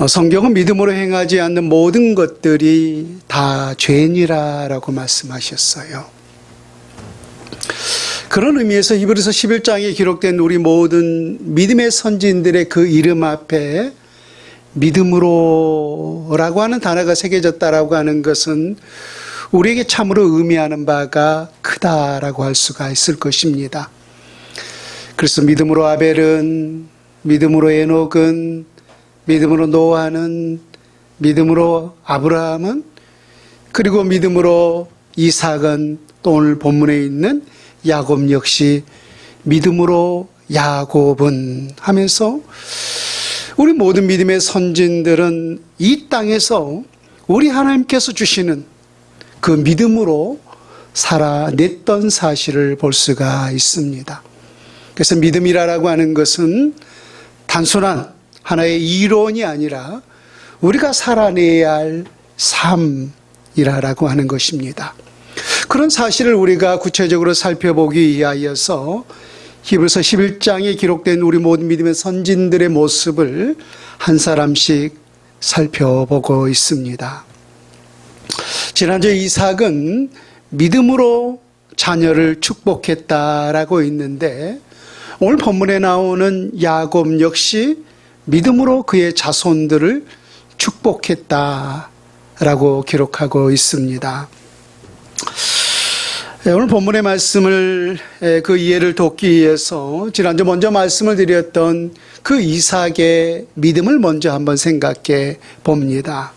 성경은 믿음으로 행하지 않는 모든 것들이 다 죄니라라고 말씀하셨어요. 그런 의미에서 히브리서 11장에 기록된 우리 모든 믿음의 선지인들의 그 이름 앞에 믿음으로라고 하는 단어가 새겨졌다라고 하는 것은 우리에게 참으로 의미하는 바가 크다라고 할 수가 있을 것입니다. 그래서 믿음으로 아벨은, 믿음으로 에녹은, 믿음으로 노아는, 믿음으로 아브라함은, 그리고 믿음으로 이삭은, 또 오늘 본문에 있는 야곱 역시 믿음으로 야곱은 하면서 우리 모든 믿음의 선진들은 이 땅에서 우리 하나님께서 주시는 그 믿음으로 살아냈던 사실을 볼 수가 있습니다. 그래서 믿음이라고 하는 것은 단순한 하나의 이론이 아니라 우리가 살아내야 할 삶이라고 하는 것입니다. 그런 사실을 우리가 구체적으로 살펴보기 위하여서 히브리서 11장에 기록된 우리 모든 믿음의 선진들의 모습을 한 사람씩 살펴보고 있습니다. 지난주 이삭은 믿음으로 자녀를 축복했다라고 있는데 오늘 본문에 나오는 야곱 역시 믿음으로 그의 자손들을 축복했다라고 기록하고 있습니다. 오늘 본문의 말씀을 그 이해를 돕기 위해서 지난주 먼저 말씀을 드렸던 그 이삭의 믿음을 먼저 한번 생각해 봅니다.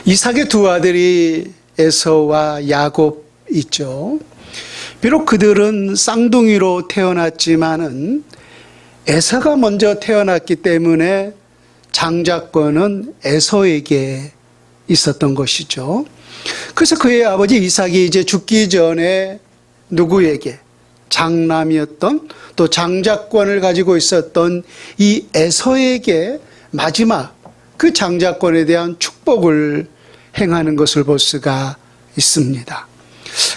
이삭의 두 아들이 에서와 야곱 있죠. 비록 그들은 쌍둥이로 태어났지만은 에서가 먼저 태어났기 때문에 장자권은 에서에게 있었던 것이죠. 그래서 그의 아버지 이삭이 이제 죽기 전에 누구에게 장남이었던 또 장자권을 가지고 있었던 이 에서에게 마지막 그 장자권에 대한 축복을 행하는 것을 볼 수가 있습니다.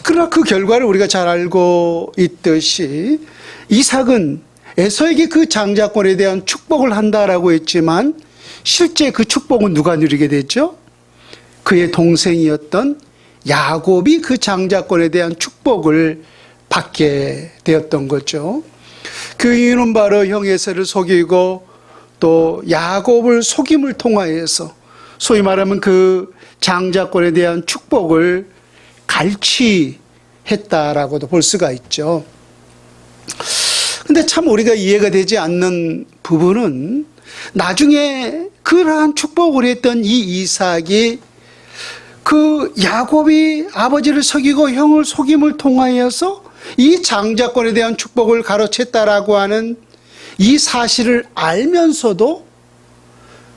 그러나 그 결과를 우리가 잘 알고 있듯이 이삭은 에서에게 그 장자권에 대한 축복을 한다라고 했지만 실제 그 축복은 누가 누리게 됐죠? 그의 동생이었던 야곱이 그 장자권에 대한 축복을 받게 되었던 거죠. 그 이유는 바로 형 에서를 속이고 또 야곱을 속임을 통하여서 소위 말하면 그 장자권에 대한 축복을 갈취했다라고도 볼 수가 있죠. 근데 참 우리가 이해가 되지 않는 부분은 나중에 그러한 축복을 했던 이 이삭이 그 야곱이 아버지를 속이고 형을 속임을 통하여서 이 장자권에 대한 축복을 가로챘다라고 하는 이 사실을 알면서도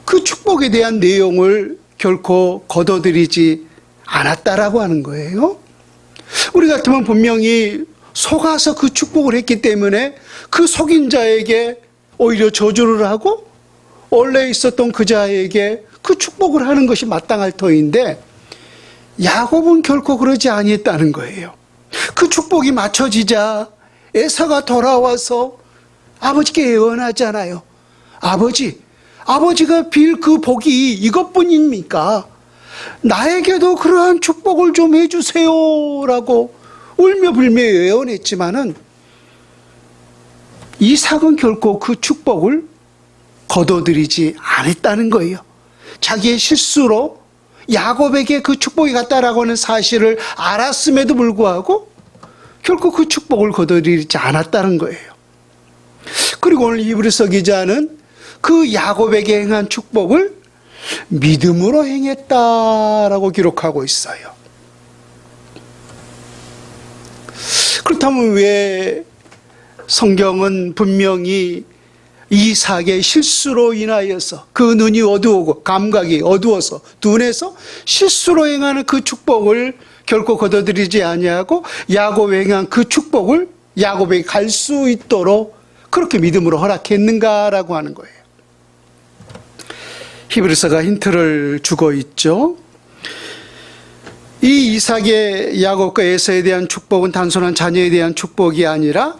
그 축복에 대한 내용을 결코 거둬들이지 않았다라고 하는 거예요. 우리 같으면 분명히 속아서 그 축복을 했기 때문에 그 속인 자에게 오히려 저주를 하고 원래 있었던 그 자에게 그 축복을 하는 것이 마땅할 터인데 야곱은 결코 그러지 아니했다는 거예요. 그 축복이 맞춰지자 에서가 돌아와서 아버지께 애원하잖아요. 아버지가 빌 그 복이 이것뿐입니까? 나에게도 그러한 축복을 좀 해주세요 라고 울며 불며 애원했지만은 이삭은 결코 그 축복을 거둬들이지 않았다는 거예요. 자기의 실수로 야곱에게 그 축복이 갔다라고 하는 사실을 알았음에도 불구하고 결코 그 축복을 거둬들이지 않았다는 거예요. 그리고 오늘 히브리서 기자는 그 야곱에게 행한 축복을 믿음으로 행했다라고 기록하고 있어요. 그렇다면 왜 성경은 분명히 이삭의 실수로 인하여서 그 눈이 어두우고 감각이 어두워서 둔해서 실수로 행하는 그 축복을 결코 거둬들이지 아니하고 야곱에 행한 그 축복을 야곱에게 갈 수 있도록 그렇게 믿음으로 허락했는가라고 하는 거예요. 히브리서가 힌트를 주고 있죠. 이 이삭의 야곱과 에서에 대한 축복은 단순한 자녀에 대한 축복이 아니라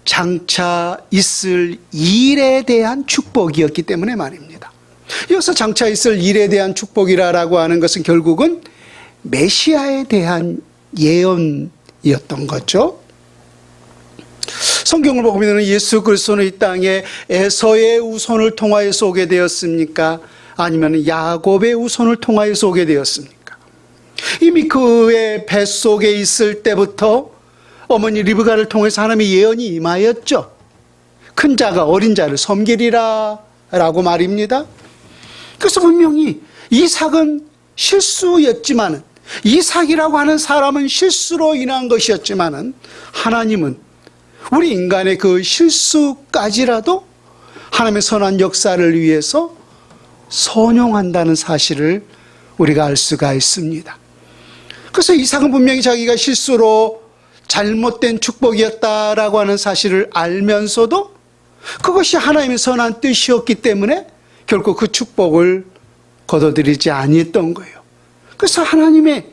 장차 있을 일에 대한 축복이었기 때문에 말입니다. 이어서 장차 있을 일에 대한 축복이라고 하는 것은 결국은 메시아에 대한 예언이었던 거죠. 성경을 보면 예수 그리스도는 이 땅에 에서의 후손을 통하여서 오게 되었습니까? 아니면 야곱의 후손을 통하여서 오게 되었습니까? 이미 그의 뱃속에 있을 때부터 어머니 리브가를 통해서 하나님의 예언이 임하였죠. 큰 자가 어린 자를 섬기리라 라고 말입니다. 그래서 분명히 이삭은 실수였지만은, 이삭이라고 하는 사람은 실수로 인한 것이었지만은, 하나님은 우리 인간의 그 실수까지라도 하나님의 선한 역사를 위해서 선용한다는 사실을 우리가 알 수가 있습니다. 그래서 이삭은 분명히 자기가 실수로 잘못된 축복이었다라고 하는 사실을 알면서도 그것이 하나님의 선한 뜻이었기 때문에 결국 그 축복을 거둬들이지 아니했던 거예요. 그래서 하나님의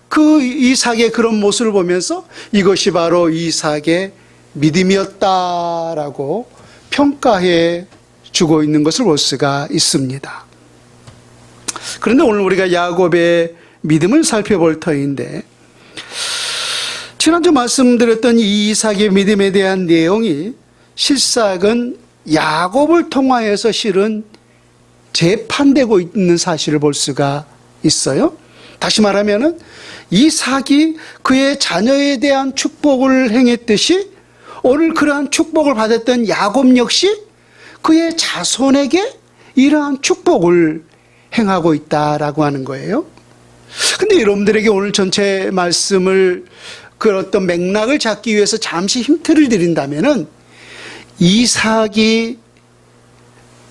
그 이삭의 그런 모습을 보면서 이것이 바로 이삭의 믿음이었다라고 평가해 주고 있는 것을 볼 수가 있습니다. 그런데 오늘 우리가 야곱의 믿음을 살펴볼 터인데, 지난주 말씀드렸던 이 이삭의 믿음에 대한 내용이 실상은 야곱을 통하여서 실은 재판되고 있는 사실을 볼 수가 있어요. 다시 말하면은 이삭이 그의 자녀에 대한 축복을 행했듯이 오늘 그러한 축복을 받았던 야곱 역시 그의 자손에게 이러한 축복을 행하고 있다라고 하는 거예요. 근데 여러분들에게 오늘 전체 말씀을 그 어떤 맥락을 잡기 위해서 잠시 힌트를 드린다면은, 이삭이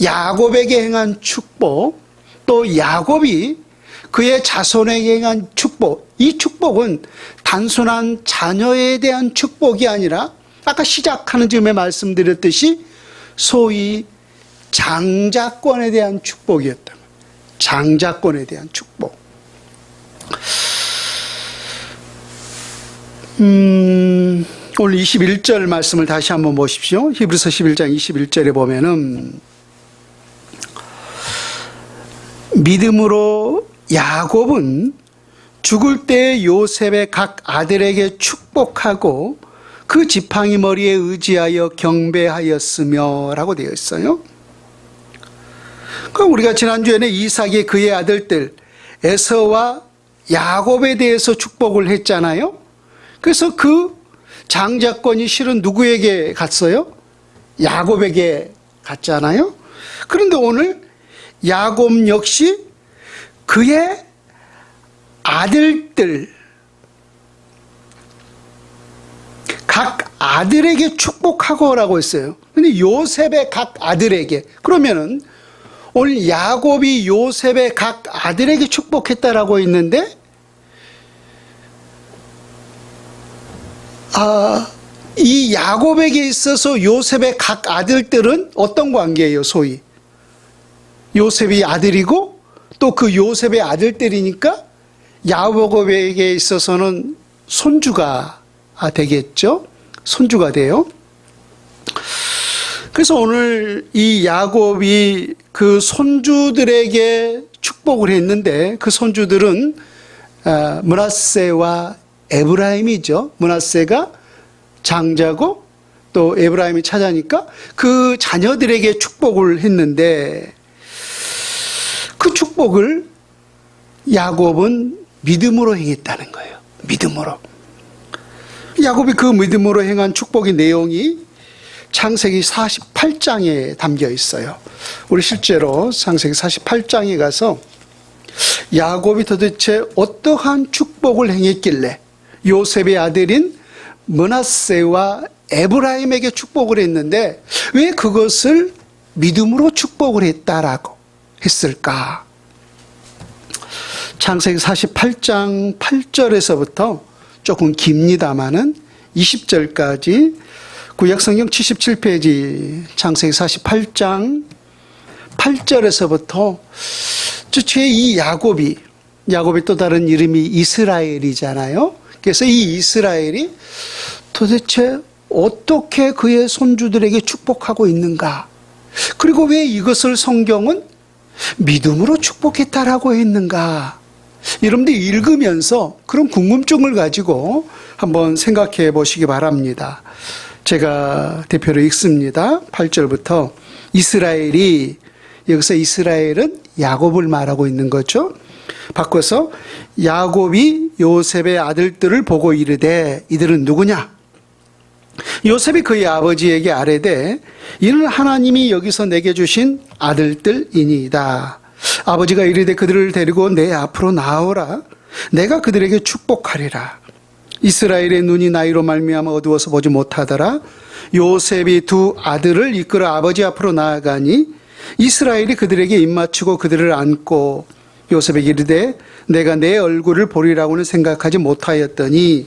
야곱에게 행한 축복, 또 야곱이 그의 자손에게 행한 축복, 이 축복은 단순한 자녀에 대한 축복이 아니라 아까 시작하는 즈음에 말씀드렸듯이 소위 장자권에 대한 축복이었다. 장자권에 대한 축복. 오늘 21절 말씀을 다시 한번 보십시오. 히브리서 11장 21절에 보면은 믿음으로 야곱은 죽을 때 요셉의 각 아들에게 축복하고 그 지팡이 머리에 의지하여 경배하였으며 라고 되어 있어요. 그럼 우리가 지난주에는 이삭이 그의 아들들 에서와 야곱에 대해서 축복을 했잖아요. 그래서 그 장자권이 실은 누구에게 갔어요? 야곱에게 갔잖아요. 그런데 오늘 야곱 역시 그의 아들들, 각 아들에게 축복하고라고 했어요. 근데 요셉의 각 아들에게, 그러면은 오늘 야곱이 요셉의 각 아들에게 축복했다라고 했는데, 이 야곱에게 있어서 요셉의 각 아들들은 어떤 관계예요? 소위 요셉이 아들이고 또 그 요셉의 아들들이니까 야곱에게 있어서는 손주가 되겠죠. 손주가 돼요. 그래서 오늘 이 야곱이 그 손주들에게 축복을 했는데, 그 손주들은 므낫세와 에브라임이죠. 므낫세가 장자고 또 에브라임이 차자니까 그 자녀들에게 축복을 했는데, 그 축복을 야곱은 믿음으로 행했다는 거예요. 믿음으로. 야곱이 그 믿음으로 행한 축복의 내용이 창세기 48장에 담겨 있어요. 우리 실제로 창세기 48장에 가서 야곱이 도대체 어떠한 축복을 행했길래 요셉의 아들인 므낫세와 에브라임에게 축복을 했는데 왜 그것을 믿음으로 축복을 했다라고 했을까? 창세기 48장 8절에서부터 조금 깁니다마는 20절까지 구약성경 77페이지 창세기 48장 8절에서부터 이 야곱이 또 다른 이름이 이스라엘이잖아요. 그래서 이 이스라엘이 도대체 어떻게 그의 손주들에게 축복하고 있는가? 그리고 왜 이것을 성경은 믿음으로 축복했다라고 했는가? 여러분들 읽으면서 그런 궁금증을 가지고 한번 생각해 보시기 바랍니다. 제가 대표로 읽습니다. 8절부터 이스라엘이, 여기서 이스라엘은 야곱을 말하고 있는 거죠. 바꿔서 야곱이 요셉의 아들들을 보고 이르되 이들은 누구냐? 요셉이 그의 아버지에게 아뢰되 이는 하나님이 여기서 내게 주신 아들들이니이다. 아버지가 이르되 그들을 데리고 내 앞으로 나오라. 내가 그들에게 축복하리라. 이스라엘의 눈이 나이로 말미암아 어두워서 보지 못하더라. 요셉이 두 아들을 이끌어 아버지 앞으로 나아가니 이스라엘이 그들에게 입맞추고 그들을 안고 요셉에게 이르되 내가 내 얼굴을 보리라고는 생각하지 못하였더니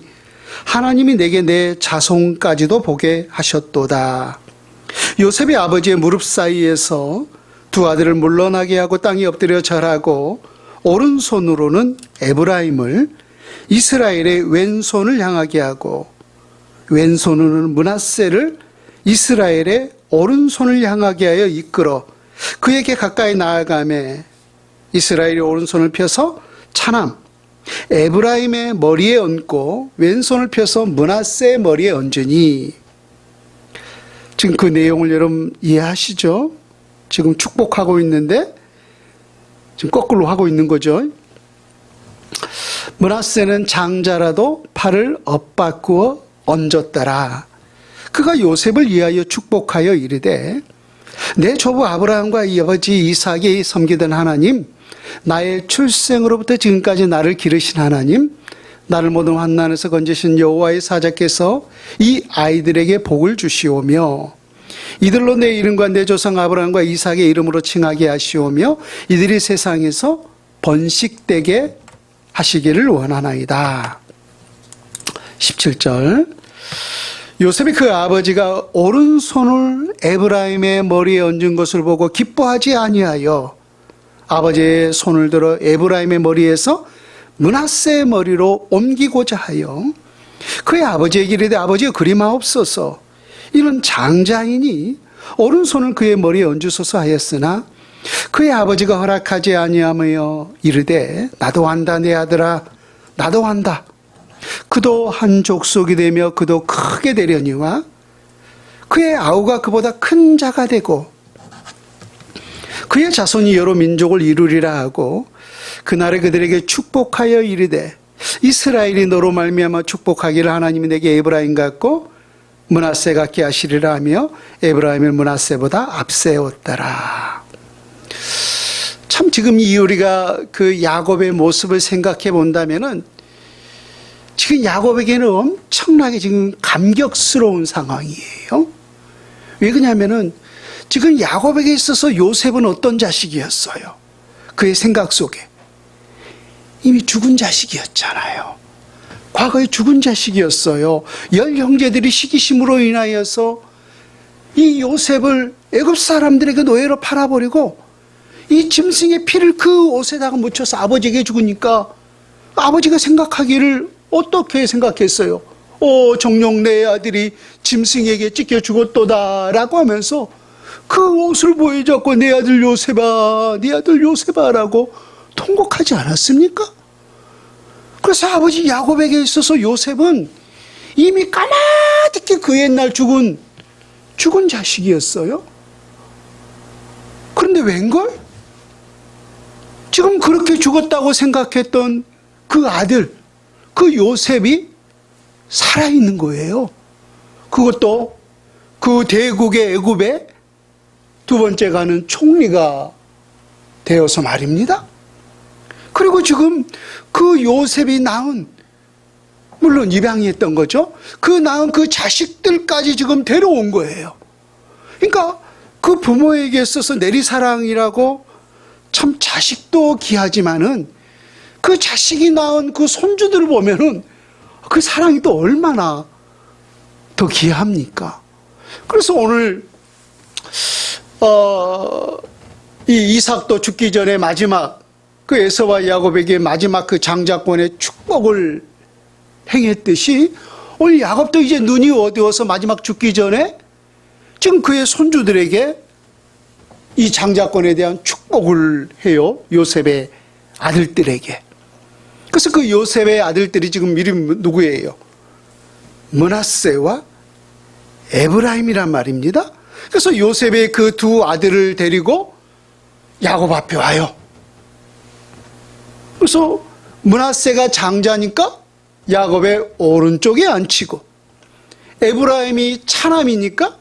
하나님이 내게 내 자손까지도 보게 하셨도다. 요셉이 아버지의 무릎 사이에서 두 아들을 물러나게 하고 땅에 엎드려 절하고 오른손으로는 에브라임을 이스라엘의 왼손을 향하게 하고 왼손으로는 므낫세를 이스라엘의 오른손을 향하게 하여 이끌어 그에게 가까이 나아가매 이스라엘이 오른손을 펴서 차남 에브라임의 머리에 얹고 왼손을 펴서 므낫세의 머리에 얹으니, 지금 그 내용을 여러분 이해하시죠? 지금 축복하고 있는데 지금 거꾸로 하고 있는 거죠. 므낫세는 장자라도 팔을 엇바꾸어 얹었더라. 그가 요셉을 위하여 축복하여 이르되 내 조부 아브라함과 이 아버지 이삭이 섬기던 하나님, 나의 출생으로부터 지금까지 나를 기르신 하나님, 나를 모든 환난에서 건지신 여호와의 사자께서 이 아이들에게 복을 주시오며 이들로 내 이름과 내 조상 아브라함과 이삭의 이름으로 칭하게 하시오며 이들이 세상에서 번식되게 하시기를 원하나이다. 17절, 요셉이 그 아버지가 오른손을 에브라임의 머리에 얹은 것을 보고 기뻐하지 아니하여 아버지의 손을 들어 에브라임의 머리에서 므낫세의 머리로 옮기고자 하여 그의 아버지에게 이르되 아버지여 그리마옵소서. 이는 장자이니 오른손을 그의 머리에 얹으소서 하였으나 그의 아버지가 허락하지 아니하며 이르되 나도 한다 내 아들아 나도 한다. 그도 한 족속이 되며 그도 크게 되려니와 그의 아우가 그보다 큰 자가 되고 그의 자손이 여러 민족을 이루리라 하고 그날에 그들에게 축복하여 이르되 이스라엘이 너로 말미암아 축복하기를 하나님이 내게 에브라임 같고 므낫세 같게 하시리라 하며 에브라임을 므낫세보다 앞세웠더라. 참 지금 이 우리가 그 야곱의 모습을 생각해 본다면은 지금 야곱에게는 엄청나게 지금 감격스러운 상황이에요. 왜 그러냐면은 지금 야곱에게 있어서 요셉은 어떤 자식이었어요? 그의 생각 속에 이미 죽은 자식이었잖아요. 과거에 죽은 자식이었어요. 열 형제들이 시기심으로 인하여서 이 요셉을 애굽 사람들에게 노예로 팔아버리고 이 짐승의 피를 그 옷에다가 묻혀서 아버지에게 죽으니까 아버지가 생각하기를 어떻게 생각했어요? 정녕 내 아들이 짐승에게 찢겨 죽었도다 라고 하면서 그 옷을 보여줬고 내 아들 요셉아 네 아들 요셉아 라고 통곡하지 않았습니까? 그래서 아버지 야곱에게 있어서 요셉은 이미 까마득히 그 옛날 죽은 자식이었어요. 그런데 웬걸? 지금 그렇게 죽었다고 생각했던 그 아들, 그 요셉이 살아있는 거예요. 그것도 그 대국의 애굽의 두 번째 가는 총리가 되어서 말입니다. 그리고 지금 그 요셉이 낳은, 물론 입양했던 거죠. 그 낳은 그 자식들까지 지금 데려온 거예요. 그러니까 그 부모에게 있어서 내리사랑이라고 참 자식도 귀하지만은 그 자식이 낳은 그 손주들을 보면은 그 사랑이 또 얼마나 더 귀합니까? 그래서 오늘 이 이삭도 죽기 전에 마지막 그 에서와 야곱에게 마지막 그 장자권의 축복을 행했듯이 오늘 야곱도 이제 눈이 어두워서 마지막 죽기 전에 지금 그의 손주들에게 이 장자권에 대한 축복 축복을 해요. 요셉의 아들들에게. 그래서 그 요셉의 아들들이 지금 이름이 누구예요? 므낫세와 에브라임이란 말입니다. 그래서 요셉의 그 두 아들을 데리고 야곱 앞에 와요. 그래서 므낫세가 장자니까 야곱의 오른쪽에 앉히고, 에브라임이 차남이니까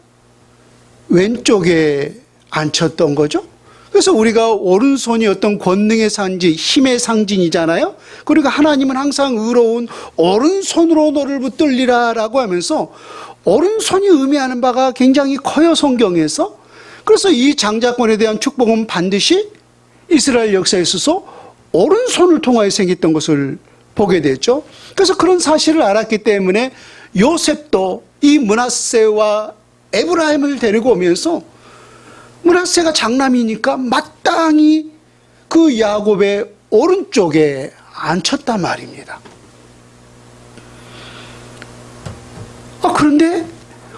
왼쪽에 앉혔던 거죠. 그래서 우리가 오른손이 어떤 권능의 상징, 힘의 상징이잖아요. 그러니까 하나님은 항상 의로운 오른손으로 너를 붙들리라 라고 하면서 오른손이 의미하는 바가 굉장히 커요, 성경에서. 그래서 이 장자권에 대한 축복은 반드시 이스라엘 역사에 있어서 오른손을 통하여 생겼던 것을 보게 되죠. 그래서 그런 사실을 알았기 때문에 요셉도 이 므낫세와 에브라임을 데리고 오면서, 므낫세가 장남이니까 마땅히 그 야곱의 오른쪽에 앉혔단 말입니다. 그런데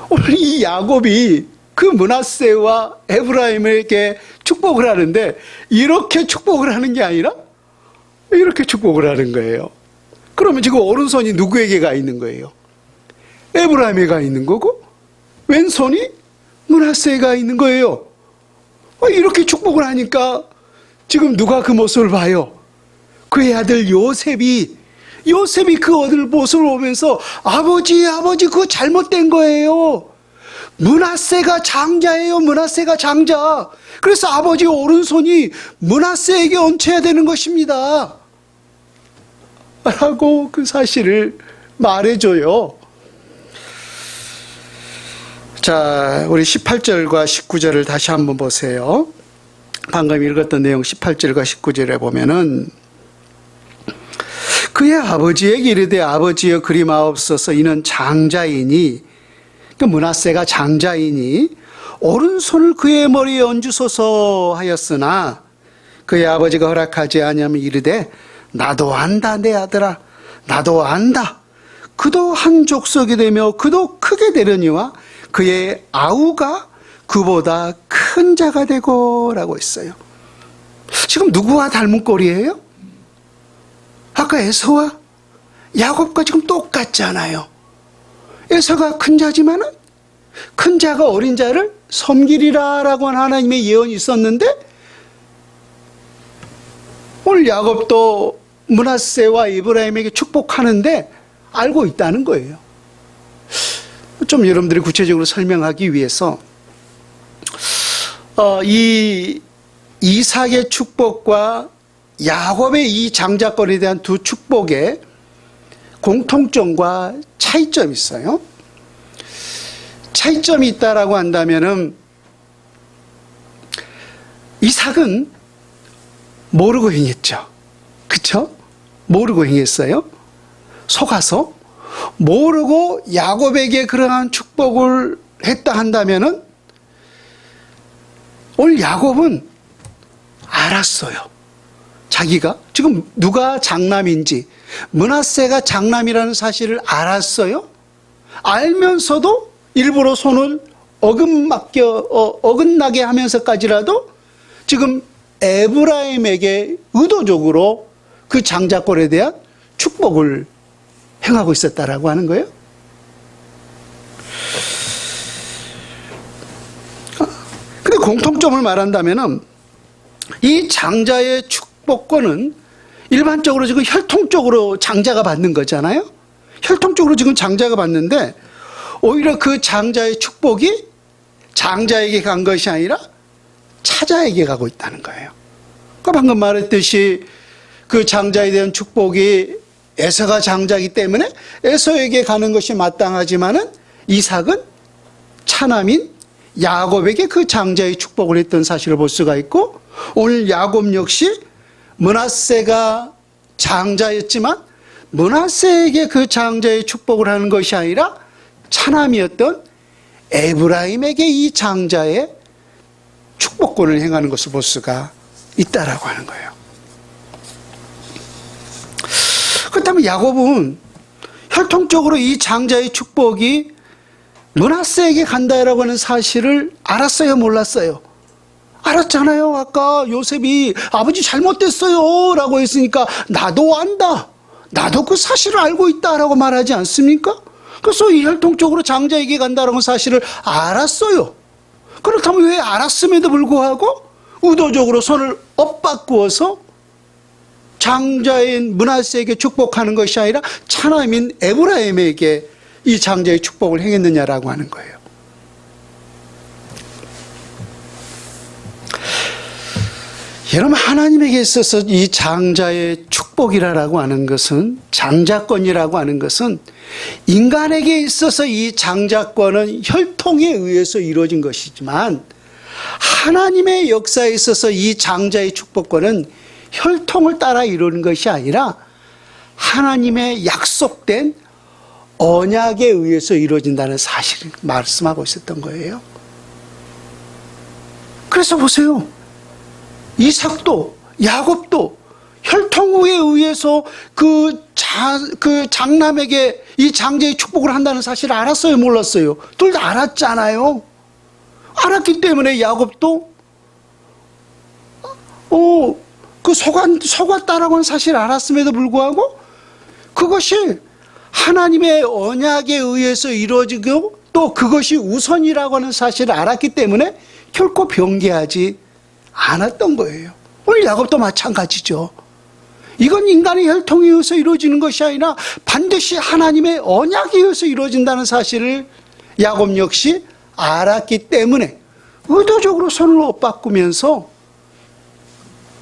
오늘 이 야곱이 그 므낫세와 에브라임에게 축복을 하는데, 이렇게 축복을 하는 게 아니라 이렇게 축복을 하는 거예요. 그러면 지금 오른손이 누구에게 가 있는 거예요? 에브라임에 가 있는 거고, 왼손이 므낫세에 가 있는 거예요. 이렇게 축복을 하니까 지금 누가 그 모습을 봐요? 그의 아들 요셉이 그 모습을 보면서, 아버지 그거 잘못된 거예요. 므낫세가 장자예요. 므낫세가 장자. 그래서 아버지 오른손이 므낫세에게 얹혀야 되는 것입니다 라고 그 사실을 말해줘요. 자, 우리 18절과 19절을 다시 한번 보세요. 방금 읽었던 내용 18절과 19절에 보면은, 그의 아버지에게 이르되 아버지여 그리마옵소서, 이는 장자이니, 그 므낫세가 장자이니 오른손을 그의 머리에 얹으소서 하였으나, 그의 아버지가 허락하지 아니하면 이르되 나도 안다 내 아들아, 나도 안다. 그도 한 족속이 되며 그도 크게 되려니와 그의 아우가 그보다 큰 자가 되고 라고 했어요. 지금 누구와 닮은 꼴이에요? 아까 에서와 야곱과 지금 똑같잖아요. 에서가 큰 자지만은 큰 자가 어린 자를 섬기리라 라고 하는 하나님의 예언이 있었는데, 오늘 야곱도 므낫세와 이브라임에게 축복하는데 알고 있다는 거예요. 좀 여러분들이 구체적으로 설명하기 위해서 이 이삭의 축복과 야곱의 이 장자권에 대한 두 축복의 공통점과 차이점이 있어요. 차이점이 있다라고 한다면은, 이삭은 모르고 행했죠. 그쵸? 모르고 행했어요. 속아서 모르고 야곱에게 그러한 축복을 했다 한다면은, 오늘 야곱은 알았어요. 자기가 지금 누가 장남인지, 므낫세가 장남이라는 사실을 알았어요. 알면서도 일부러 손을 어긋나게 하면서까지라도 지금 에브라임에게 의도적으로 그 장자권에 대한 축복을 행하고 있었다라고 하는 거예요. 근데 공통점을 말한다면은, 이 장자의 축복권은 일반적으로 지금 혈통적으로 장자가 받는 거잖아요. 혈통적으로 지금 장자가 받는데, 오히려 그 장자의 축복이 장자에게 간 것이 아니라 차자에게 가고 있다는 거예요. 그러니까 방금 말했듯이 그 장자에 대한 축복이 에서가 장자이기 때문에 에서에게 가는 것이 마땅하지만은, 이삭은 차남인 야곱에게 그 장자의 축복을 했던 사실을 볼 수가 있고, 오늘 야곱 역시 므낫세가 장자였지만 므낫세에게 그 장자의 축복을 하는 것이 아니라 차남이었던 에브라임에게 이 장자의 축복권을 행하는 것을 볼 수가 있다라고 하는 거예요. 그렇다면 야곱은 혈통적으로 이 장자의 축복이 므낫세에게 간다라고 하는 사실을 알았어요, 몰랐어요? 알았잖아요. 아까 요셉이 아버지 잘못됐어요 라고 했으니까 나도 안다. 나도 그 사실을 알고 있다라고 말하지 않습니까? 그래서 이 혈통 쪽으로 장자에게 간다라는 사실을 알았어요. 그렇다면 왜 알았음에도 불구하고 의도적으로 손을 엇바꾸어서 장자인 므낫세에게 축복하는 것이 아니라 차남인 에브라임에게 이 장자의 축복을 행했느냐라고 하는 거예요. 여러분, 하나님에게 있어서 이 장자의 축복이라고 하는 것은, 장자권이라고 하는 것은 인간에게 있어서 이 장자권은 혈통에 의해서 이루어진 것이지만 하나님의 역사에 있어서 이 장자의 축복권은 혈통을 따라 이루는 것이 아니라 하나님의 약속된 언약에 의해서 이루어진다는 사실을 말씀하고 있었던 거예요. 그래서 보세요. 이삭도 야곱도 혈통에 의해서 그 장남에게 이 장자의 축복을 한다는 사실을 알았어요, 몰랐어요? 둘 다 알았잖아요. 알았기 때문에 야곱도 그 속았다라고 하는 사실을 알았음에도 불구하고 그것이 하나님의 언약에 의해서 이루어지고 또 그것이 우선이라고 하는 사실을 알았기 때문에 결코 변개하지 않았던 거예요. 오늘 야곱도 마찬가지죠. 이건 인간의 혈통에 의해서 이루어지는 것이 아니라 반드시 하나님의 언약에 의해서 이루어진다는 사실을 야곱 역시 알았기 때문에 의도적으로 손을 엇바꾸면서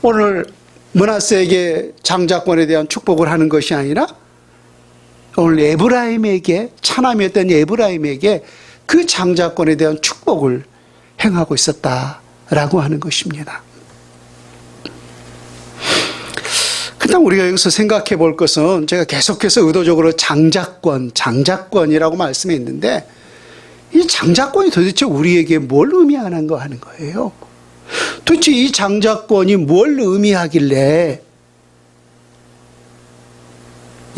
오늘 므낫세에게 장자권에 대한 축복을 하는 것이 아니라 오늘 에브라임에게, 차남이었던 에브라임에게 그 장자권에 대한 축복을 행하고 있었다라고 하는 것입니다. 그다음 우리가 여기서 생각해 볼 것은, 제가 계속해서 의도적으로 장자권이라고 말씀했는데 이 장자권이 도대체 우리에게 뭘 의미하는가 하는 거예요. 도대체 이 장자권이 뭘 의미하길래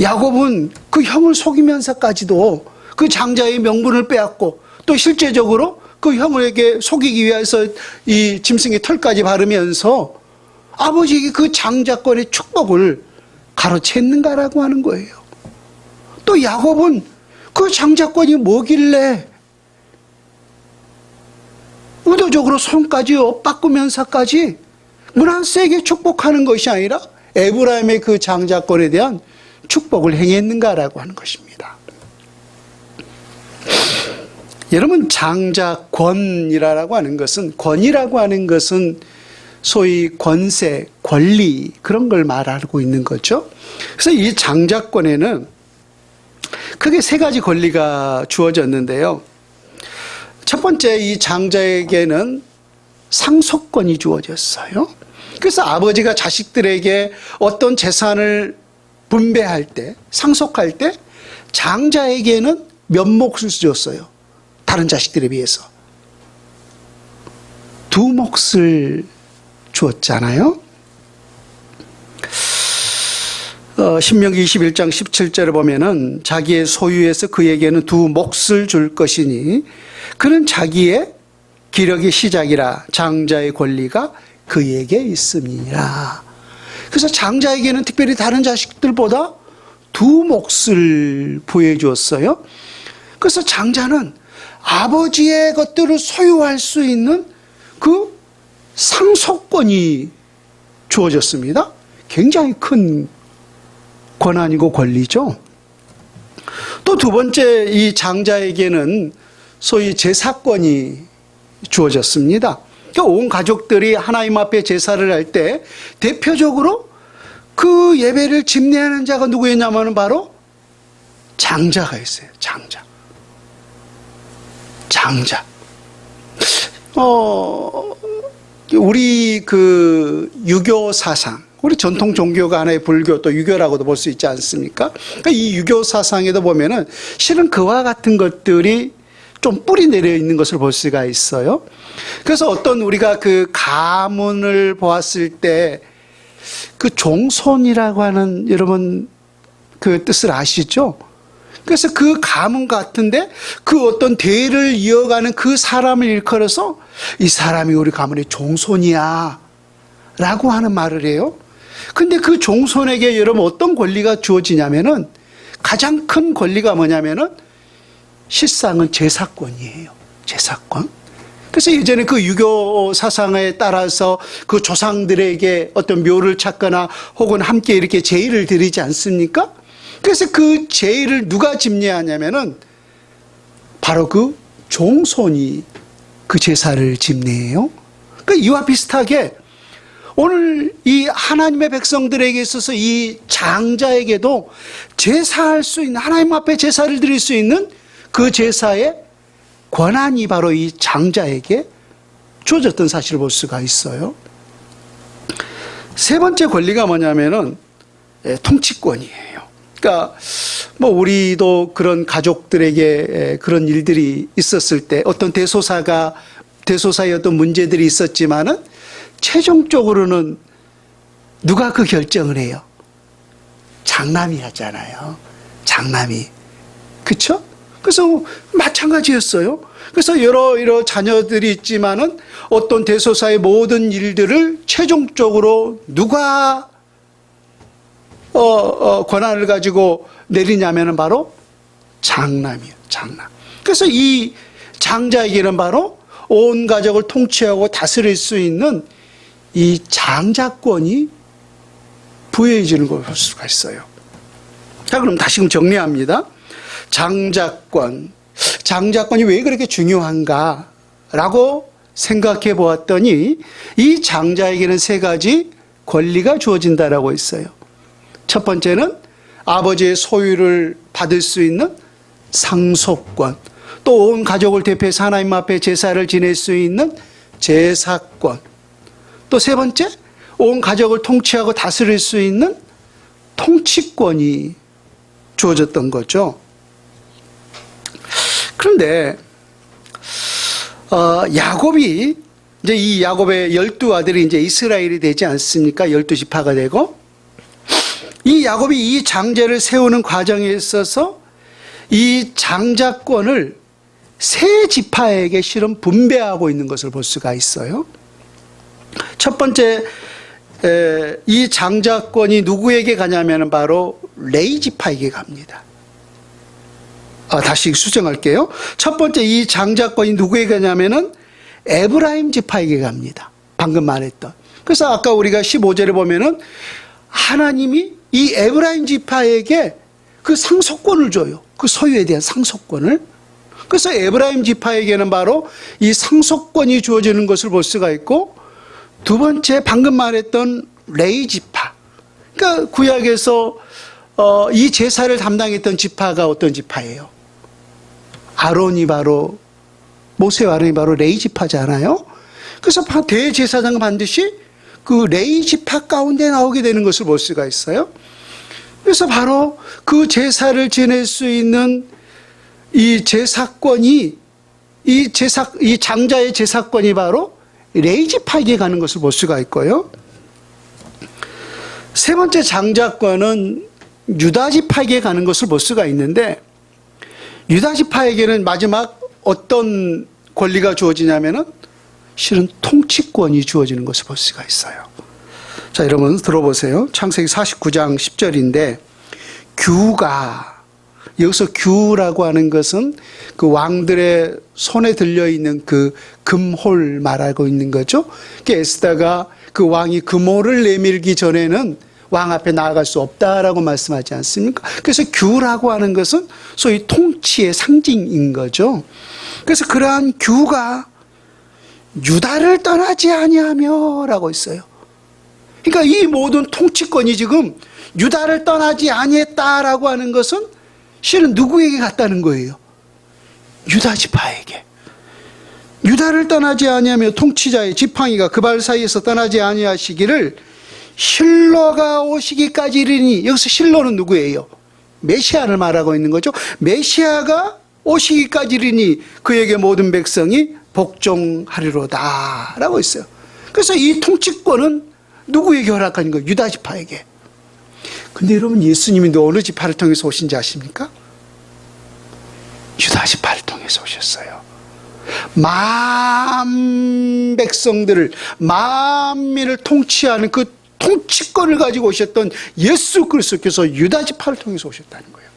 야곱은 그 형을 속이면서까지도 그 장자의 명분을 빼앗고 또 실제적으로 그 형에게 속이기 위해서 이 짐승의 털까지 바르면서 아버지에게 그 장자권의 축복을 가로챘는가라고 하는 거예요. 또 야곱은 그 장자권이 뭐길래 의도적으로 손까지 엇바꾸면서까지 므낫세에게 축복하는 것이 아니라 에브라임의 그 장자권에 대한 축복을 행했는가라고 하는 것입니다. 여러분, 장자권이라고 하는 것은, 권이라고 하는 것은 소위 권세, 권리, 그런 걸 말하고 있는 거죠. 그래서 이 장자권에는 크게 세 가지 권리가 주어졌는데요. 첫 번째, 이 장자에게는 상속권이 주어졌어요. 그래서 아버지가 자식들에게 어떤 재산을 분배할 때, 상속할 때 장자에게는 몇 몫을 줬어요. 다른 자식들에 비해서. 2몫을 주었잖아요. 신명기 21장 17절에 보면은 자기의 소유에서 그에게는 2몫을 줄 것이니 그는 자기의 기력의 시작이라 장자의 권리가 그에게 있음이라. 그래서 장자에게는 특별히 다른 자식들보다 2몫을 부여주었어요. 그래서 장자는 아버지의 것들을 소유할 수 있는 그 상속권이 주어졌습니다. 굉장히 큰 권한이고 권리죠. 또 두 번째, 이 장자에게는 소위 제사권이 주어졌습니다. 그러니까 온 가족들이 하나님 앞에 제사를 할 때 대표적으로 그 예배를 집례하는 자가 누구였냐면 바로 장자가 있어요. 장자. 우리 그 유교 사상, 우리 전통 종교가 하나의 불교, 또 유교라고도 볼 수 있지 않습니까? 그러니까 이 유교 사상에도 보면은 실은 그와 같은 것들이 좀 뿌리 내려 있는 것을 볼 수가 있어요. 그래서 어떤 우리가 그 가문을 보았을 때 그 종손이라고 하는, 여러분 그 뜻을 아시죠? 그래서 그 가문 같은데 그 어떤 대를 이어가는 그 사람을 일컬어서 이 사람이 우리 가문의 종손이야 라고 하는 말을 해요. 근데 그 종손에게 여러분 어떤 권리가 주어지냐면은 가장 큰 권리가 뭐냐면은 실상은 제사권이에요. 제사권. 그래서 예전에 그 유교 사상에 따라서 그 조상들에게 어떤 묘를 찾거나 혹은 함께 이렇게 제의를 드리지 않습니까? 그래서 그 제의를 누가 집례하냐면은 바로 그 종손이 그 제사를 집례해요. 그러니까 이와 비슷하게 오늘 이 하나님의 백성들에게 있어서 이 장자에게도 제사할 수 있는, 하나님 앞에 제사를 드릴 수 있는 그 제사의 권한이 바로 이 장자에게 주어졌던 사실을 볼 수가 있어요. 세 번째 권리가 뭐냐면은 통치권이에요. 그러니까 뭐 우리도 그런 가족들에게 그런 일들이 있었을 때 어떤 대소사의 어떤 문제들이 있었지만은 최종적으로는 누가 그 결정을 해요? 장남이 하잖아요. 장남이. 그쵸? 그래서 마찬가지였어요. 그래서 여러 자녀들이 있지만은 어떤 대소사의 모든 일들을 최종적으로 누가 권한을 가지고 내리냐면은 바로 장남이에요. 장남. 그래서 이 장자에게는 바로 온 가족을 통치하고 다스릴 수 있는 이 장자권이 부여해지는 걸 볼 수가 있어요. 자, 그럼 다시금 정리합니다. 장자권. 장자권이 왜 그렇게 중요한가라고 생각해 보았더니 이 장자에게는 세 가지 권리가 주어진다라고 했어요. 첫 번째는 아버지의 소유를 받을 수 있는 상속권, 또 온 가족을 대표해서 하나님 앞에 제사를 지낼 수 있는 제사권, 또 세 번째 온 가족을 통치하고 다스릴 수 있는 통치권이 주어졌던 거죠. 그런데 야곱이 이제 이 야곱의 12아들이 이제 이스라엘이 되지 않습니까? 12지파가 되고 이 야곱이 이 장제를 세우는 과정에 있어서 이 장자권을 세 지파에게 실은 분배하고 있는 것을 볼 수가 있어요. 첫 번째 이 장자권이 누구에게 가냐면 바로 레위 지파에게 갑니다. 다시 수정할게요. 첫 번째 이 장자권이 누구에게 가냐면은 에브라임 지파에게 갑니다. 방금 말했던. 그래서 아까 우리가 15절에 보면은 하나님이 이 에브라임 지파에게 그 상속권을 줘요. 그 소유에 대한 상속권을. 그래서 에브라임 지파에게는 바로 이 상속권이 주어지는 것을 볼 수가 있고, 두 번째 방금 말했던 레위 지파. 그러니까 구약에서 이 제사를 담당했던 지파가 어떤 지파예요? 아론이 바로, 모세와 아론이 바로 레위 지파잖아요. 그래서 대제사장 반드시 그 레위 지파 가운데 나오게 되는 것을 볼 수가 있어요. 그래서 바로 그 제사를 지낼 수 있는 이 제사권이, 이 장자의 제사권이 바로 레위 지파에게 가는 것을 볼 수가 있고요. 세 번째 장자권은 유다 지파에게 가는 것을 볼 수가 있는데, 유다 지파에게는 마지막 어떤 권리가 주어지냐면은 실은 통치권이 주어지는 것을 볼 수가 있어요. 자, 여러분 들어보세요. 창세기 49장 10절인데 규가, 여기서 규라고 하는 것은 그 왕들의 손에 들려있는 그 금홀 말하고 있는 거죠. 에스더가 그 왕이 금홀을 내밀기 전에는 왕 앞에 나아갈 수 없다라고 말씀하지 않습니까? 그래서 규라고 하는 것은 소위 통치의 상징인 거죠. 그래서 그러한 규가 유다를 떠나지 아니하며 라고 있어요. 그러니까 이 모든 통치권이 지금 유다를 떠나지 아니했다라고 하는 것은 실은 누구에게 갔다는 거예요? 유다 지파에게. 유다를 떠나지 아니하며 통치자의 지팡이가 그 발 사이에서 떠나지 아니하시기를 실로가 오시기까지 이르니, 여기서 실로는 누구예요? 메시아를 말하고 있는 거죠. 메시아가 오시기까지 이르니 그에게 모든 백성이 복종하리로다 라고 있어요. 그래서 이 통치권은 누구에게 허락하는 거예요? 유다 지파에게. 근데 여러분, 예수님이 어느 지파를 통해서 오신지 아십니까? 유다 지파를 통해서 오셨어요. 만 백성들을, 만민을 통치하는 그 통치권을 가지고 오셨던 예수 그리스도께서 유다 지파를 통해서 오셨다는 거예요.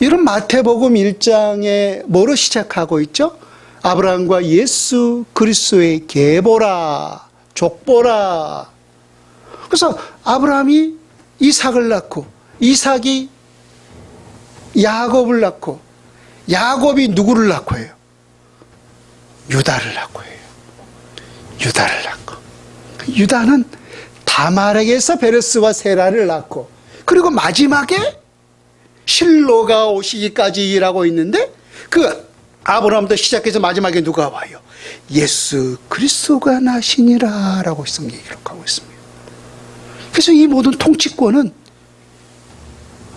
이런 마태복음 1장에 뭐로 시작하고 있죠? 아브라함과 예수 그리스도의 계보라, 족보라. 그래서 아브라함이 이삭을 낳고, 이삭이 야곱을 낳고, 야곱이 누구를 낳고 해요? 유다를 낳고 해요. 유다를 낳고. 유다는 다말에게서 베레스와 세라를 낳고, 그리고 마지막에 실로가 오시기까지 일하고 있는데, 그 아브라함부터 시작해서 마지막에 누가 와요? 예수 그리스도가 나시니라 라고 성경이 기록하고 있습니다. 그래서 이 모든 통치권은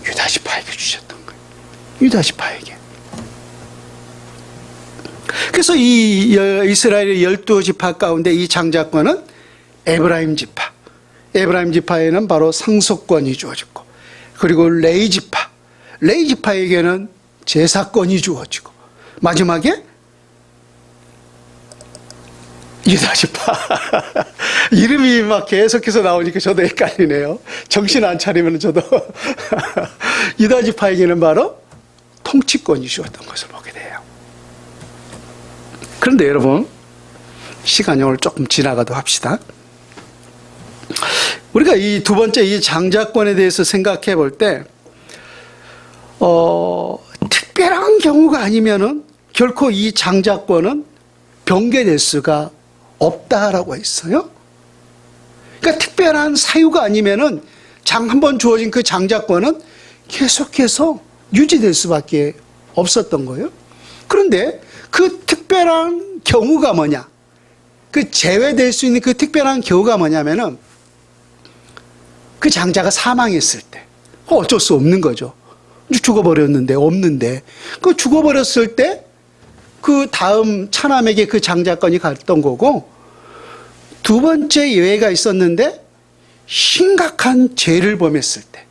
유다 지파에게 주셨던 거예요. 유다 지파에게. 그래서 이 이스라엘의 12지파 가운데 이 장자권은 에브라임 지파. 에브라임 지파에는 바로 상속권이 주어졌고, 그리고 레위 지파. 레위 지파에게는 제사권이 주어지고, 마지막에 유다 지파. 이름이 막 계속해서 나오니까 저도 헷갈리네요. 정신 안 차리면 저도. 유다 지파에게는 바로 통치권이 주었던 것을 보게 돼요. 그런데 여러분, 시간이 오늘 조금 지나가도 합시다. 우리가 이 두 번째 이 장자권에 대해서 생각해 볼 때, 특별한 경우가 아니면은 결코 이 장자권은 변개될 수가 없다라고 했어요. 그러니까 특별한 사유가 아니면은 한 번 주어진 그 장자권은 계속해서 유지될 수밖에 없었던 거예요. 그런데 그 특별한 경우가 뭐냐? 그 제외될 수 있는 그 특별한 경우가 뭐냐면은 그 장자가 사망했을 때, 어쩔 수 없는 거죠. 죽어버렸는데, 없는데. 그 죽어버렸을 때 그 다음 차남에게 그 장자권이 갔던 거고, 두 번째 예외가 있었는데 심각한 죄를 범했을 때,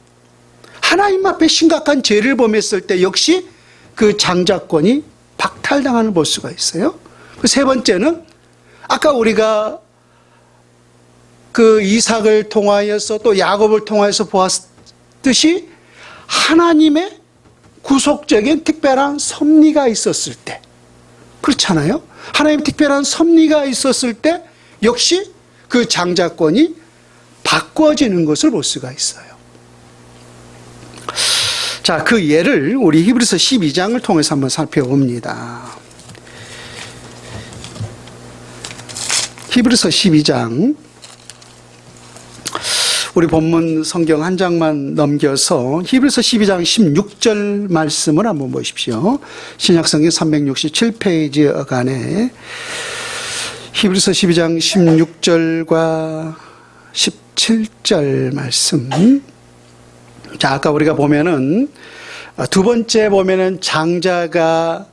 하나님 앞에 심각한 죄를 범했을 때 역시 그 장자권이 박탈당하는 볼 수가 있어요. 그 세 번째는 아까 우리가 그 이삭을 통하여서 또 야곱을 통하여서 보았듯이 하나님의 구속적인 특별한 섭리가 있었을 때, 그렇잖아요. 하나님의 특별한 섭리가 있었을 때 역시 그 장자권이 바꿔지는 것을 볼 수가 있어요. 자, 그 예를 우리 히브리서 12장을 통해서 한번 살펴봅니다. 히브리서 12장, 우리 본문 성경 한 장만 넘겨서 히브리서 12장 16절 말씀을 한번 보십시오. 신약성경 367페이지 어간에 히브리서 12장 16절과 17절 말씀. 자, 아까 우리가 보면은 두 번째 보면은 장자가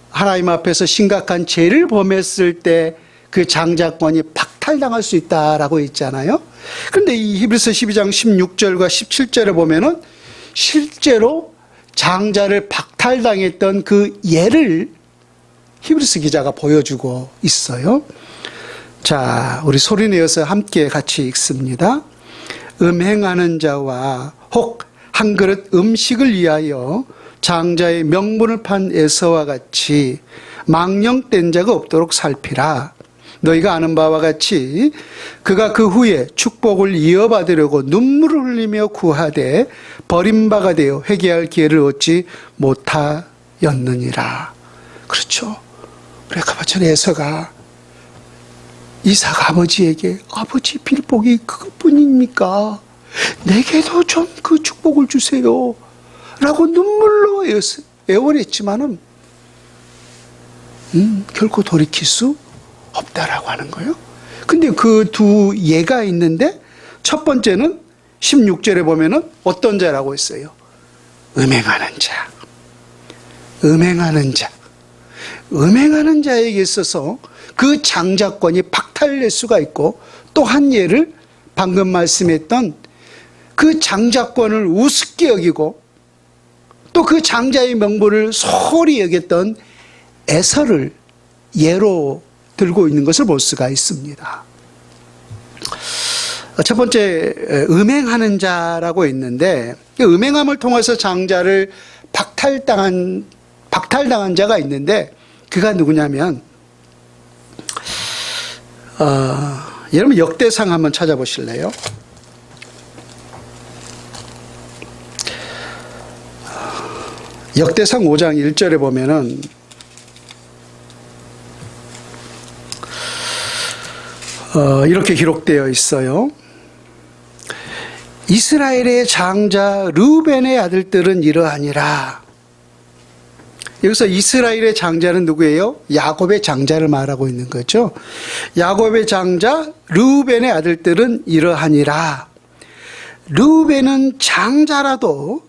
하나님 앞에서 심각한 죄를 범했을 때 그 장자권이 박탈당할 수 있다라고 했잖아요. 그런데 이 히브리서 12장 16절과 17절에 보면은 실제로 장자를 박탈당했던 그 예를 히브리서 기자가 보여주고 있어요. 자, 우리 소리내어서 함께 같이 읽습니다. 음행하는 자와 혹 한 그릇 음식을 위하여 장자의 명분을 판 에서와 같이 망령된 자가 없도록 살피라. 너희가 아는 바와 같이 그가 그 후에 축복을 이어받으려고 눈물을 흘리며 구하되 버림바가 되어 회개할 기회를 얻지 못하였느니라. 그렇죠. 우리 아까 봤던 에서가 이삭 아버지에게, 아버지 빌복이 그것뿐입니까? 내게도 좀 그 축복을 주세요 라고 눈물로 애원했지만은 결코 돌이킬 수 없다라고 하는 거예요. 근데 그 두 예가 있는데 첫 번째는 16절에 보면은 어떤 자라고 했어요? 음행하는 자. 음행하는 자. 음행하는 자에게 있어서 그 장자권이 박탈될 수가 있고, 또 한 예를 방금 말씀했던 그 장자권을 우습게 여기고 또 그 장자의 명분을 소홀히 여겼던 에서를 예로 들고 있는 것을 볼 수가 있습니다. 첫 번째 음행하는 자라고 있는데, 음행함을 통해서 장자를 박탈당한 자가 있는데, 그가 누구냐면 여러분 역대상 한번 찾아보실래요? 역대상 5장 1절에 보면은 이렇게 기록되어 있어요. 이스라엘의 장자 르우벤의 아들들은 이러하니라. 여기서 이스라엘의 장자는 누구예요? 야곱의 장자를 말하고 있는 거죠. 야곱의 장자 르우벤의 아들들은 이러하니라. 르우벤은 장자라도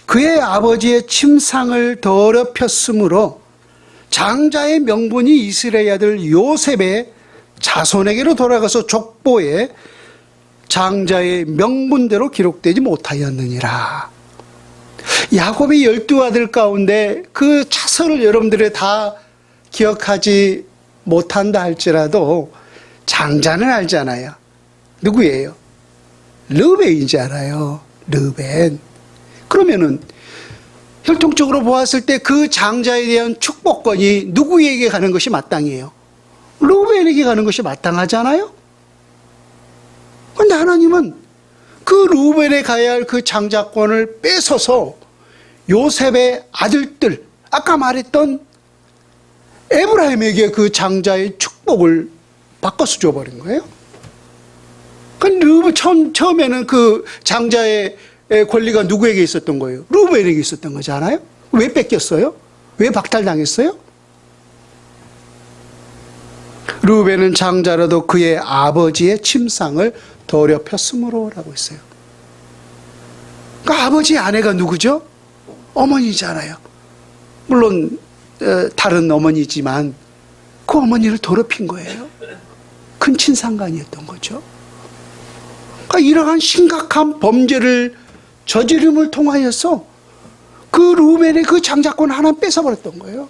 그의 아버지의 침상을 더럽혔으므로 장자의 명분이 이스라엘 아들 요셉의 자손에게로 돌아가서 족보에 장자의 명분대로 기록되지 못하였느니라. 야곱의 12아들 가운데 그 차서를 여러분들이 다 기억하지 못한다 할지라도 장자는 알잖아요. 누구예요? 르우벤이지 알아요. 르우벤. 그러면은 혈통적으로 보았을 때 그 장자에 대한 축복권이 누구에게 가는 것이 마땅해요? 르우벤에게 가는 것이 마땅하잖아요. 그런데 하나님은 그 르우벤에 가야 할 그 장자권을 뺏어서 요셉의 아들들, 아까 말했던 에브라임에게 그 장자의 축복을 바꿔서 줘버린 거예요. 처음에는 그 장자의 권리가 누구에게 있었던 거예요? 르우벤에게 있었던 거잖아요. 왜 뺏겼어요? 왜 박탈당했어요? 르우벤은 장자라도 그의 아버지의 침상을 더럽혔으므로 라고 했어요. 그러니까 아버지의 아내가 누구죠? 어머니잖아요. 물론 다른 어머니지만 그 어머니를 더럽힌 거예요. 큰 친상간이었던 거죠. 그러니까 이러한 심각한 범죄를 저지름을 통하여서 그 르우벤의 그 장자권 하나 뺏어버렸던 거예요.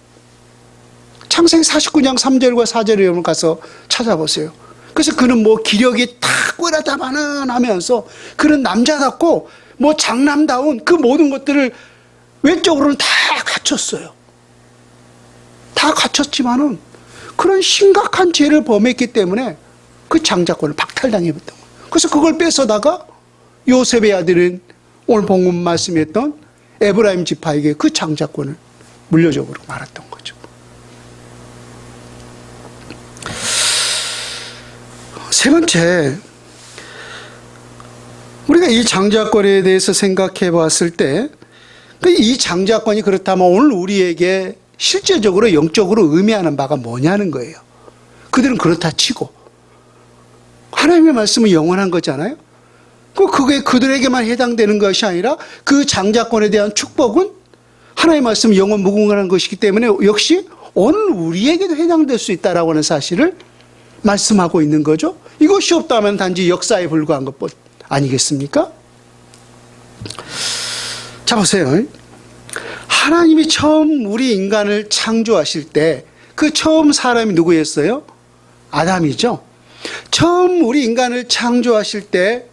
창세기 49장 3절과 4절에 여러분 가서 찾아보세요. 그래서 그는 뭐 기력이 탁월하다마는 하면서 그는 남자답고 뭐 장남다운 그 모든 것들을 외적으로는 다 갖췄어요. 다 갖췄지만은 그런 심각한 죄를 범했기 때문에 그 장자권을 박탈당했던 거예요. 그래서 그걸 뺏어다가 요셉의 아들은 오늘 본문 말씀했던 에브라임 지파에게 그 장자권을 물려줘버리고 말았던 거죠. 세 번째, 우리가 이 장자권에 대해서 생각해 봤을 때 이 장자권이 그렇다면 오늘 우리에게 실제적으로 영적으로 의미하는 바가 뭐냐는 거예요. 그들은 그렇다 치고 하나님의 말씀은 영원한 거잖아요. 그게 그들에게만 해당되는 것이 아니라 그 장자권에 대한 축복은 하나님의 말씀은 영원 무궁한 것이기 때문에 역시 오늘 우리에게도 해당될 수 있다라고 하는 사실을 말씀하고 있는 거죠. 이것이 없다면 단지 역사에 불과한 것뿐 아니겠습니까? 자, 보세요. 하나님이 처음 우리 인간을 창조하실 때 그 처음 사람이 누구였어요? 아담이죠. 처음 우리 인간을 창조하실 때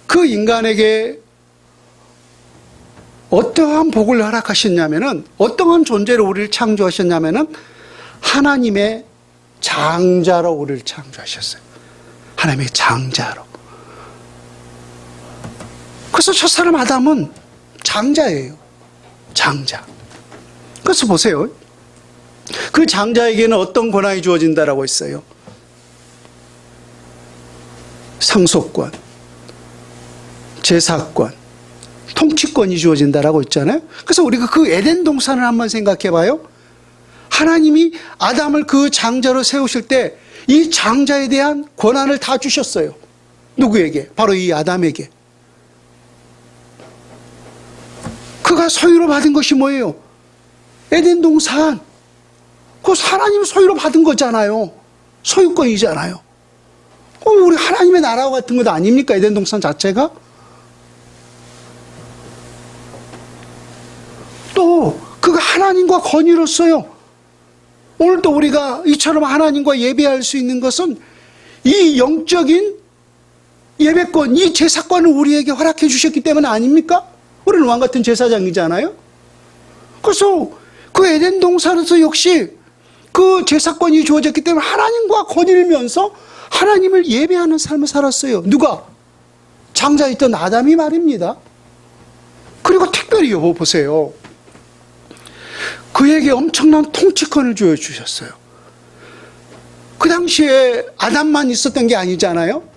그 인간에게 어떠한 복을 허락하셨냐면은, 어떠한 존재로 우리를 창조하셨냐면은 하나님의 장자로 우리를 창조하셨어요. 하나님의 장자로. 그래서 첫 사람 아담은 장자예요. 장자. 그래서 보세요. 그 장자에게는 어떤 권한이 주어진다라고 했어요? 상속권, 제사권, 통치권이 주어진다라고 했잖아요. 그래서 우리가 그 에덴 동산을 한번 생각해 봐요. 하나님이 아담을 그 장자로 세우실 때 이 장자에 대한 권한을 다 주셨어요. 누구에게? 바로 이 아담에게. 그가 소유로 받은 것이 뭐예요? 에덴 동산. 그거 하나님 소유로 받은 거잖아요. 소유권이잖아요. 우리 하나님의 나라와 같은 것 아닙니까? 에덴 동산 자체가? 또 그가 하나님과 건의로써요. 오늘도 우리가 이처럼 하나님과 예배할 수 있는 것은 이 영적인 예배권, 이 제사권을 우리에게 허락해 주셨기 때문 아닙니까? 우리는 왕같은 제사장이잖아요. 그래서 그 에덴 동산에서 역시 그 제사권이 주어졌기 때문에 하나님과 거닐면서 하나님을 예배하는 삶을 살았어요. 누가? 장자였던 아담이 말입니다. 그리고 특별히 여보 보세요. 그에게 엄청난 통치권을 주셨어요. 그 당시에 아담만 있었던 게 아니잖아요.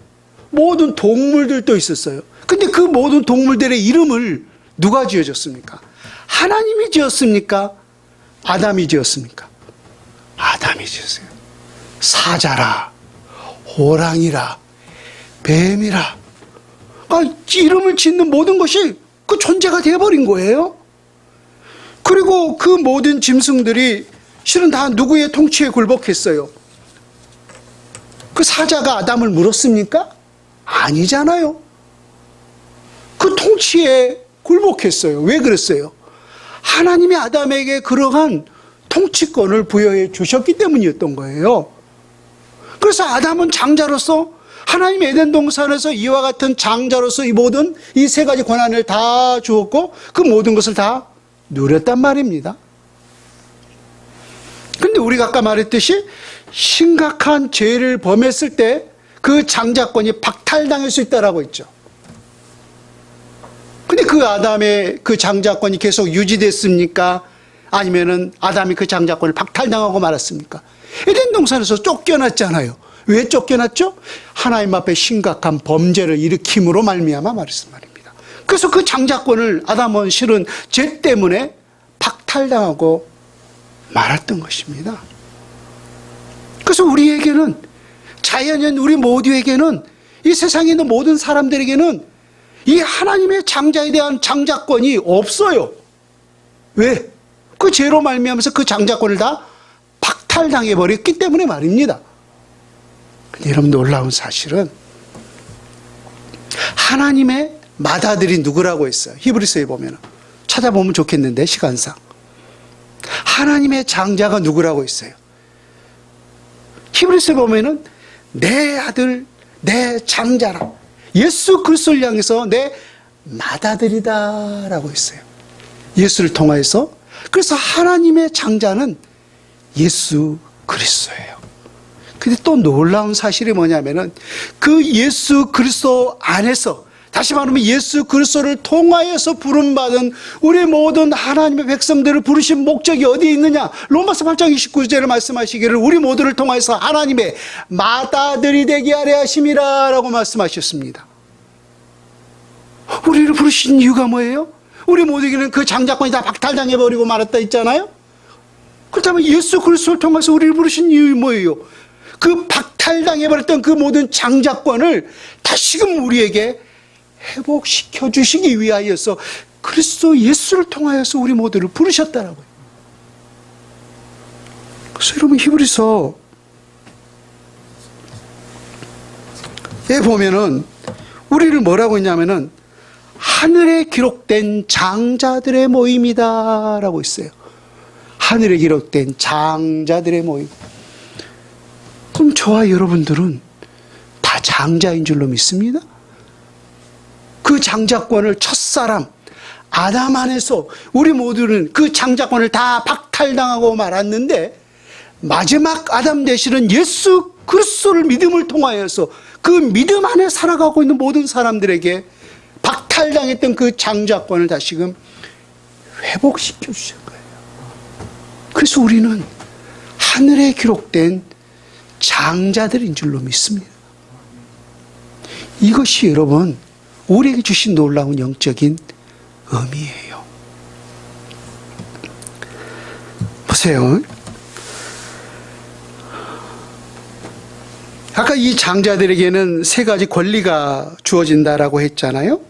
모든 동물들도 있었어요. 근데 그 모든 동물들의 이름을 누가 지어줬습니까? 하나님이 지었습니까? 아담이 지었습니까? 아담이 지었어요. 사자라, 호랑이라, 뱀이라. 이름을 짓는 모든 것이 그 존재가 되어버린 거예요. 그리고 그 모든 짐승들이 실은 다 누구의 통치에 굴복했어요? 그 사자가 아담을 물었습니까? 아니잖아요. 그 통치에 굴복했어요. 왜 그랬어요? 하나님이 아담에게 그러한 통치권을 부여해 주셨기 때문이었던 거예요. 그래서 아담은 장자로서 하나님 에덴 동산에서 이와 같은 장자로서 이 모든 이 세 가지 권한을 다 주었고 그 모든 것을 다 누렸단 말입니다. 근데 우리가 아까 말했듯이 심각한 죄를 범했을 때 그 장자권이 박탈당할 수 있다라고 했죠. 근데 그 아담의 그 장자권이 계속 유지됐습니까? 아니면은 아담이 그 장자권을 박탈당하고 말았습니까? 에덴 동산에서 쫓겨났잖아요. 왜 쫓겨났죠? 하나님 앞에 심각한 범죄를 일으킴으로 말미암아 말입니다. 그래서 그 장자권을 아담은 실은 죄 때문에 박탈당하고 말았던 것입니다. 그래서 우리에게는 자연인 우리 모두에게는 이 세상에 있는 모든 사람들에게는 이 하나님의 장자에 대한 장자권이 없어요. 왜? 그 죄로 말미암아서 그 장자권을 다 박탈당해 버렸기 때문에 말입니다. 근데 여러분 놀라운 사실은 하나님의 맏아들이 누구라고 했어요? 히브리서에 보면 찾아보면 좋겠는데 시간상 하나님의 장자가 누구라고 했어요? 히브리서에 보면은 내 아들 내 장자라 예수 그리스도를 향해서 내 맏아들이다 라고 했어요. 예수를 통하여서. 그래서 하나님의 장자는 예수 그리스도예요. 근데 또 놀라운 사실이 뭐냐면은 그 예수 그리스도 안에서 다시 말하면 예수 그리스도를 통하여서 부름받은 우리 모든 하나님의 백성들을 부르신 목적이 어디에 있느냐? 로마서 8장 29절에 말씀하시기를 우리 모두를 통하여서 하나님의 맏아들이 되게 하려 하심이라 라고 말씀하셨습니다. 우리를 부르신 이유가 뭐예요? 우리 모두에게는 그 장자권이 다 박탈당해버리고 말았다 했잖아요. 그렇다면 예수 그리스도를 통해서 우리를 부르신 이유 뭐예요? 그 박탈당해버렸던 그 모든 장자권을 다시금 우리에게 회복시켜 주시기 위하여서 그리스도 예수를 통하여서 우리 모두를 부르셨다라고요. 그래서 여러분 히브리서에 보면은 우리를 뭐라고 했냐면은 하늘에 기록된 장자들의 모임이다 라고 있어요. 하늘에 기록된 장자들의 모임. 그럼 저와 여러분들은 다 장자인 줄로 믿습니다. 그 장자권을 첫사람 아담 안에서 우리 모두는 그 장자권을 다 박탈당하고 말았는데 마지막 아담 되시는 예수 그리스도를 믿음을 통하여서 그 믿음 안에 살아가고 있는 모든 사람들에게 박탈당했던 그 장자권을 다시금 회복시켜 주신 거예요. 그래서 우리는 하늘에 기록된 장자들인 줄로 믿습니다. 이것이 여러분 우리에게 주신 놀라운 영적인 의미예요. 보세요. 아까 이 장자들에게는 세 가지 권리가 주어진다라고 했잖아요.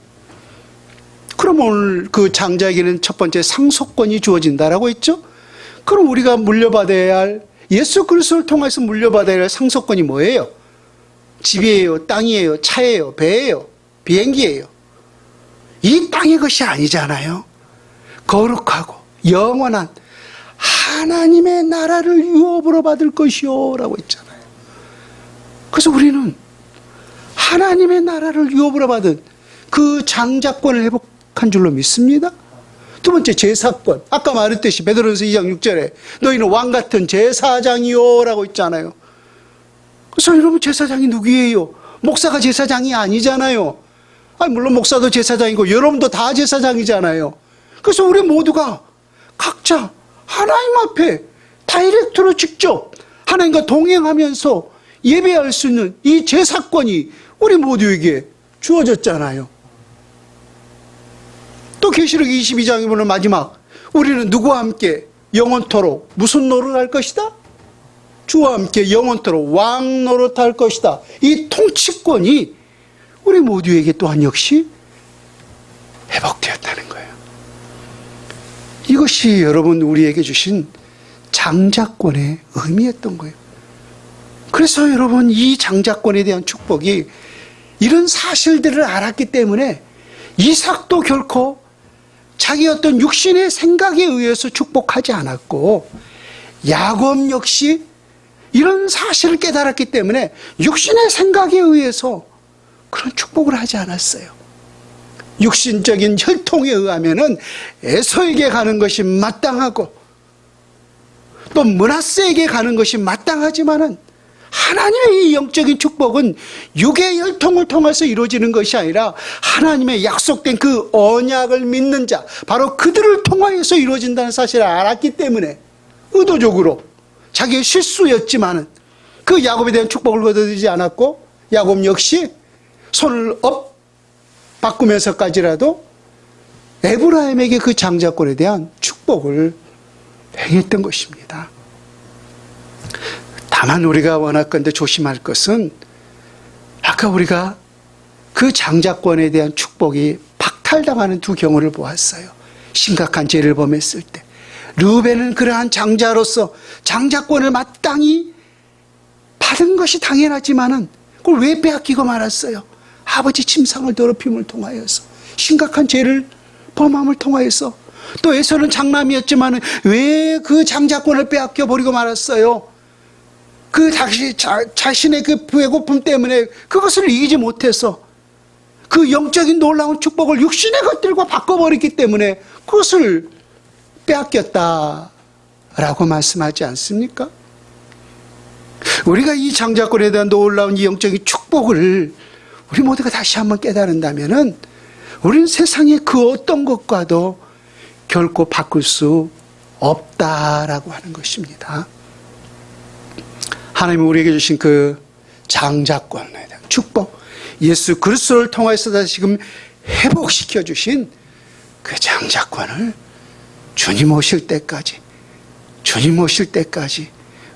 그럼 오늘 그 장자에게는 첫 번째 상속권이 주어진다라고 했죠. 그럼 우리가 물려받아야 할 예수 그리스도를 통해서 물려받아야 할 상속권이 뭐예요? 집이에요, 땅이에요, 차예요, 배예요, 비행기예요. 이 땅의 것이 아니잖아요. 거룩하고 영원한 하나님의 나라를 유업으로 받을 것이요 라고 했잖아요. 그래서 우리는 하나님의 나라를 유업으로 받은 그 장자권을 회복한 줄로 믿습니다. 두 번째, 제사권. 아까 말했듯이 베드로전서 2장 6절에 너희는 왕같은 제사장이요 라고 했잖아요. 그래서 여러분, 제사장이 누구예요? 목사가 제사장이 아니잖아요. 아니, 물론 목사도 제사장이고 여러분도 다 제사장이잖아요. 그래서 우리 모두가 각자 하나님 앞에 다이렉트로 직접 하나님과 동행하면서 예배할 수 있는 이 제사권이 우리 모두에게 주어졌잖아요. 또 계시록 22장에 보면 마지막, 우리는 누구와 함께 영원토록 무슨 노릇할 것이다? 주와 함께 영원토록 왕 노릇할 것이다. 이 통치권이 우리 모두에게 또한 역시 회복되었다는 거예요. 이것이 여러분 우리에게 주신 장자권의 의미였던 거예요. 그래서 여러분, 이 장자권에 대한 축복이 이런 사실들을 알았기 때문에 이삭도 결코 자기 어떤 육신의 생각에 의해서 축복하지 않았고, 야곱 역시 이런 사실을 깨달았기 때문에 육신의 생각에 의해서 그런 축복을 하지 않았어요. 육신적인 혈통에 의하면은 에서에게 가는 것이 마땅하고 또 므낫세에게 가는 것이 마땅하지만은 하나님의 이 영적인 축복은 육의 혈통을 통해서 이루어지는 것이 아니라 하나님의 약속된 그 언약을 믿는 자, 바로 그들을 통하여서 이루어진다는 사실을 알았기 때문에 의도적으로 자기의 실수였지만은 그 야곱에 대한 축복을 거둬들이지 않았고, 야곱 역시 손을 업 바꾸면서까지라도 에브라임에게 그 장자권에 대한 축복을 행했던 것입니다. 다만 우리가 원할건대 조심할 것은, 아까 우리가 그 장자권에 대한 축복이 박탈당하는 두 경우를 보았어요. 심각한 죄를 범했을 때 르우벤은 그러한 장자로서 장자권을 마땅히 받은 것이 당연하지만은 그걸 왜 빼앗기고 말았어요? 아버지 침상을 더럽힘을 통하여서, 심각한 죄를 범함을 통하여서. 또 에서는 장남이었지만은 왜 그 장자권을 빼앗겨 버리고 말았어요? 그 자신의 그 배고픔 때문에 그것을 이기지 못해서 그 영적인 놀라운 축복을 육신의 것들과 바꿔버렸기 때문에 그것을 빼앗겼다라고 말씀하지 않습니까? 우리가 이 장자권에 대한 놀라운 이 영적인 축복을 우리 모두가 다시 한번 깨달은다면은 우리는 세상의 그 어떤 것과도 결코 바꿀 수 없다라고 하는 것입니다. 하나님이 우리에게 주신 그 장자권에 대한 축복, 예수 그리스도를 통해서 다시금 회복시켜 주신 그 장자권을 주님 오실 때까지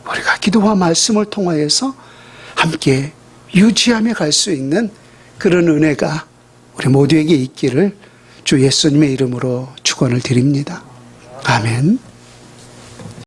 우리가 기도와 말씀을 통하여서 함께 유지하며 갈 수 있는 그런 은혜가 우리 모두에게 있기를 주 예수님의 이름으로 축원을 드립니다. 아멘.